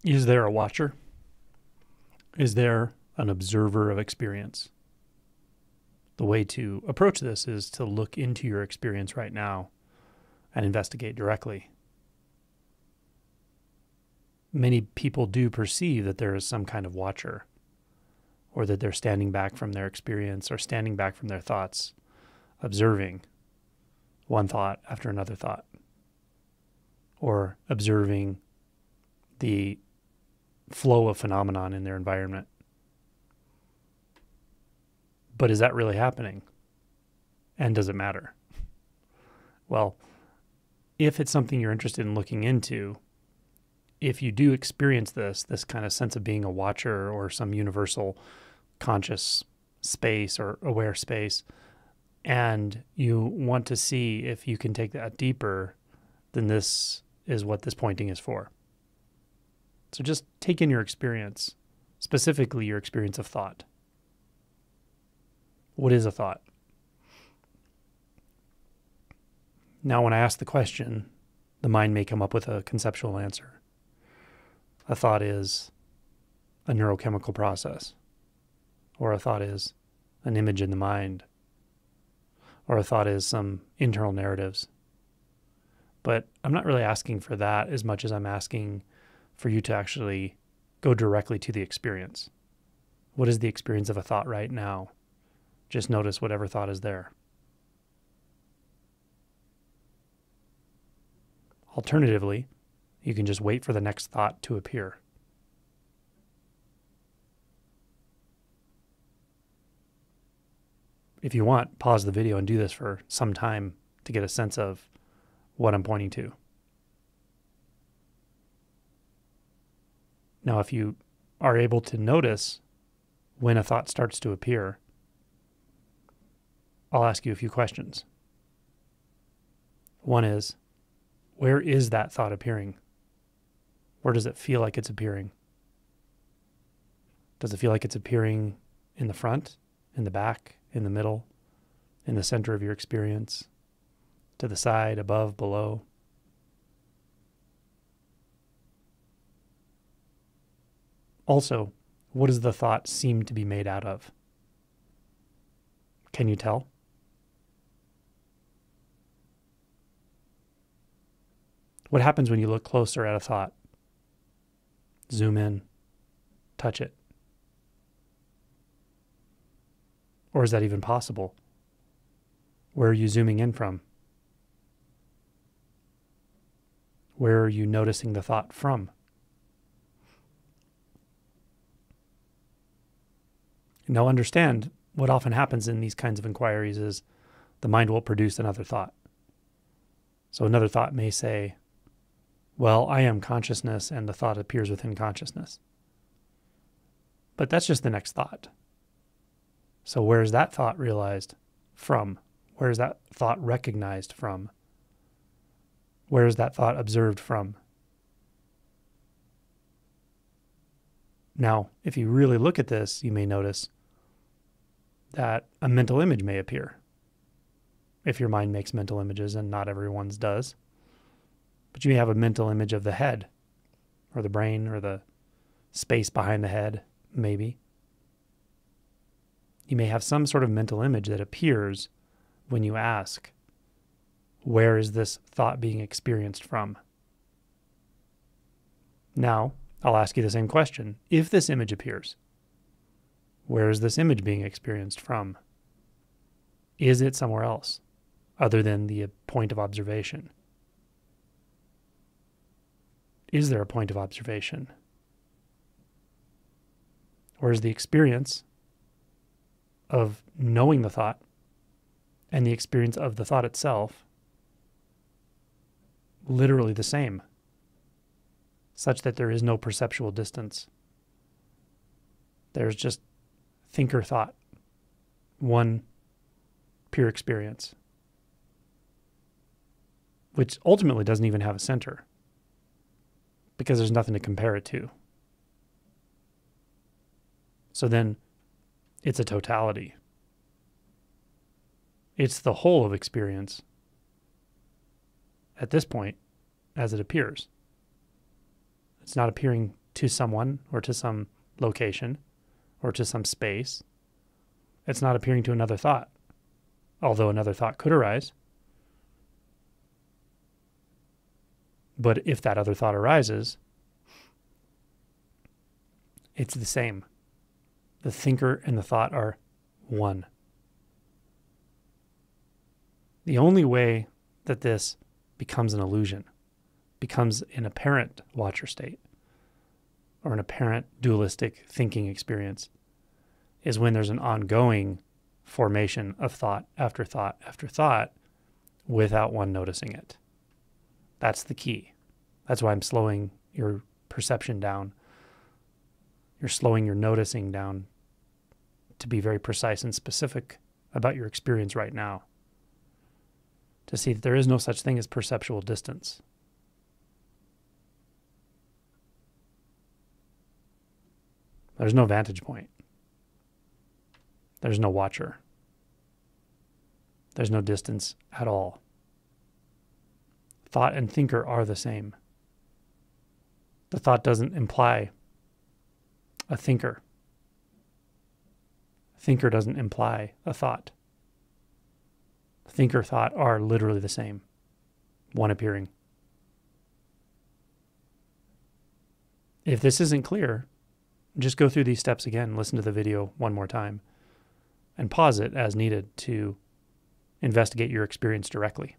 Is there a watcher? Is there an observer of experience? The way to approach this is to look into your experience right now and investigate directly. Many people do perceive that there is some kind of watcher, or that they're standing back from their experience or standing back from their thoughts, observing one thought after another thought, or observing the flow of phenomenon in their environment. But is that really happening? And does it matter? Well, if it's something you're interested in looking into, if you do experience this kind of sense of being a watcher or some universal conscious space or aware space, and you want to see if you can take that deeper, then this is what this pointing is for. So just take in your experience, specifically your experience of thought. What is a thought? Now, when I ask the question, the mind may come up with a conceptual answer. A thought is a neurochemical process, or a thought is an image in the mind, or a thought is some internal narratives. But I'm not really asking for that as much as I'm asking for you to actually go directly to the experience. What is the experience of a thought right now? Just notice whatever thought is there. Alternatively, you can just wait for the next thought to appear. If you want, pause the video and do this for some time to get a sense of what I'm pointing to. Now, if you are able to notice when a thought starts to appear, I'll ask you a few questions. One is, where is that thought appearing? Where does it feel like it's appearing? Does it feel like it's appearing in the front, in the back, in the middle, in the center of your experience, to the side, above, below? Also, what does the thought seem to be made out of? Can you tell? What happens when you look closer at a thought? Zoom in, touch it. Or is that even possible? Where are you zooming in from? Where are you noticing the thought from? Now understand, what often happens in these kinds of inquiries is the mind will produce another thought. So another thought may say, well, I am consciousness, and the thought appears within consciousness. But that's just the next thought. So where is that thought realized from? Where is that thought recognized from? Where is that thought observed from? Now, if you really look at this, you may notice that a mental image may appear. If your mind makes mental images, and not everyone's does. But you may have a mental image of the head, or the brain, or the space behind the head, maybe. You may have some sort of mental image that appears when you ask, where is this thought being experienced from? Now, I'll ask you the same question. If this image appears, where is this image being experienced from? Is it somewhere else, other than the point of observation? Is there a point of observation? Or is the experience of knowing the thought and the experience of the thought itself literally the same, such that there is no perceptual distance? There's just thinker-thought, one pure experience, which ultimately doesn't even have a center, because there's nothing to compare it to. So then it's a totality. It's the whole of experience at this point as it appears. It's not appearing to someone or to some location or to some space. It's not appearing to another thought, although another thought could arise. But if that other thought arises, it's the same. The thinker and the thought are one. The only way that this becomes an illusion, becomes an apparent watcher state, or an apparent dualistic thinking experience, is when there's an ongoing formation of thought after thought after thought without one noticing it. That's the key. That's why I'm slowing your perception down. You're slowing your noticing down to be very precise and specific about your experience right now. To see that there is no such thing as perceptual distance. There's no vantage point. There's no watcher. There's no distance at all. Thought and thinker are the same. The thought doesn't imply a thinker. Thinker doesn't imply a thought. Thinker, thought are literally the same, one appearing. If this isn't clear, just go through these steps again, listen to the video one more time, and pause it as needed to investigate your experience directly.